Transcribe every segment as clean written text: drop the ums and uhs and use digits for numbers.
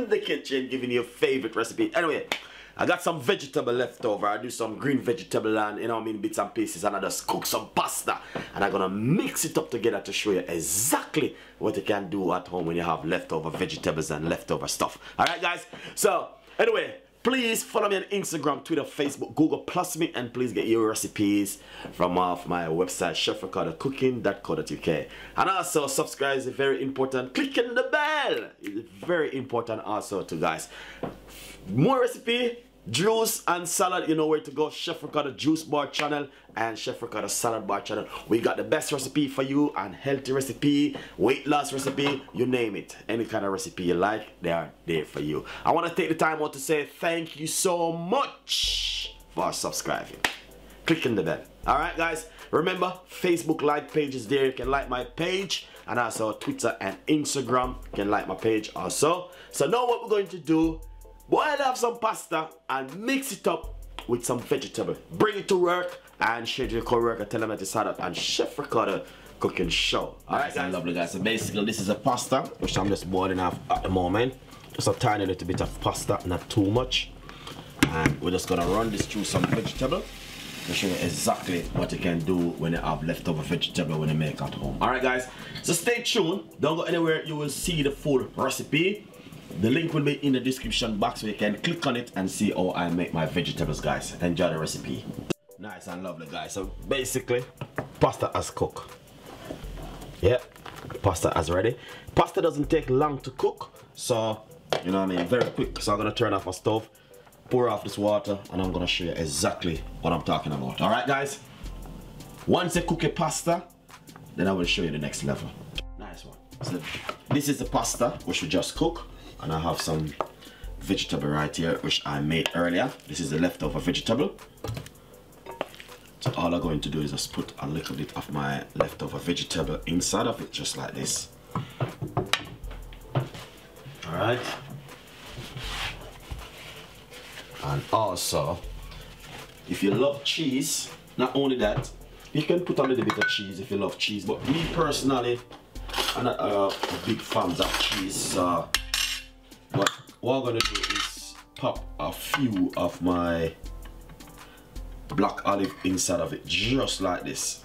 the kitchen giving you a favorite recipe. Anyway, I got some vegetable left over. I do some green vegetable and, you know what I mean, bits and pieces, and I just cook some pasta. And I'm gonna mix it up together to show you exactly what you can do at home when you have leftover vegetables and leftover stuff. Alright guys, so anyway, please follow me on Instagram, Twitter, Facebook, Google Plus me, and please get your recipes from off my website, chefricardo.cooking.co.uk. And also subscribe is very important. Clicking the bell is very important also too, guys. More recipe, juice and salad, you know where to go. Chef Ricardo Juice Bar channel and Chef Ricardo Salad Bar channel. We got the best recipe for you, and healthy recipe, weight loss recipe, you name it. Any kind of recipe you like, they are there for you. I want to take the time out to say thank you so much for subscribing. Clicking the bell. Alright guys, remember Facebook like page is there. You can like my page, and also Twitter and Instagram. You can like my page also. So now what we're going to do, boil up some pasta and mix it up with some vegetable. Bring it to work and share your co-worker, tell them that it's hot and Chef Ricardo cooking show. Alright guys, lovely guys. So basically this is a pasta which I'm just boiling off at the moment. Just a tiny little bit of pasta, not too much. And we're just gonna run this through some vegetable to show you exactly what you can do when you have leftover vegetable when you make at home. Alright guys, so stay tuned. Don't go anywhere, you will see the full recipe. The link will be in the description box where you can click on it and see how I make my vegetables, guys. Enjoy the recipe. Nice and lovely, guys. So basically, pasta has cooked. Yeah, pasta has ready. Pasta doesn't take long to cook, so you know what I mean, very quick. So I'm gonna turn off my stove, pour off this water, and I'm gonna show you exactly what I'm talking about. Alright guys, once you cook your pasta, then I will show you the next level. Nice one. So this is the pasta which we just cooked. And I have some vegetable right here which I made earlier. This is the leftover vegetable. So all I'm going to do is just put a little bit of my leftover vegetable inside of it, just like this. Alright. And also, if you love cheese, not only that, you can put a little bit of cheese if you love cheese. But me personally, I'm not a big fan of cheese. So but what I'm gonna do is pop a few of my black olive inside of it, just like this.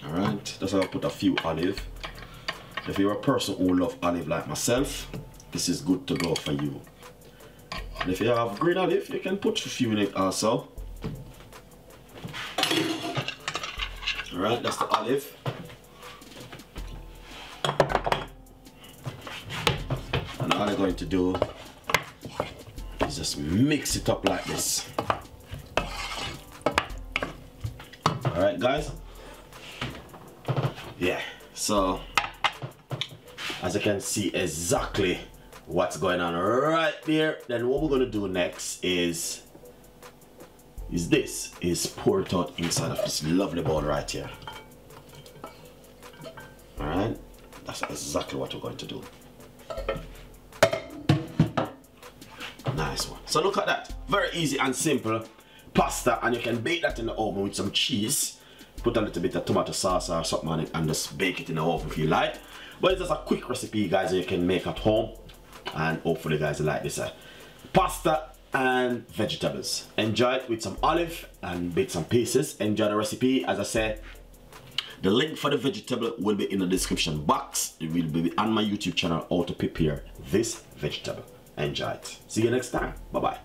Alright, that's how I put a few olive. If you're a person who loves olive like myself, this is good to go for you. And if you have green olive, you can put a few in it also. Alright, that's the olive. And all I'm going to do is just mix it up like this. Alright guys? Yeah, so as you can see exactly what's going on right there. Then what we're going to do next is pour it out inside of this lovely bowl right here. Alright, that's exactly what we're going to do. Nice one. So look at that, very easy and simple pasta, and you can bake that in the oven with some cheese. Put a little bit of tomato sauce or something on it and just bake it in the oven if you like. But it's just a quick recipe, guys, that you can make at home, and hopefully guys like this pasta and vegetables. Enjoy it with some olive and bits and pieces. Enjoy the recipe. As I said, the link for the vegetable will be in the description box. It will be on my YouTube channel how to prepare this vegetable. Enjoy it. See you next time. Bye bye.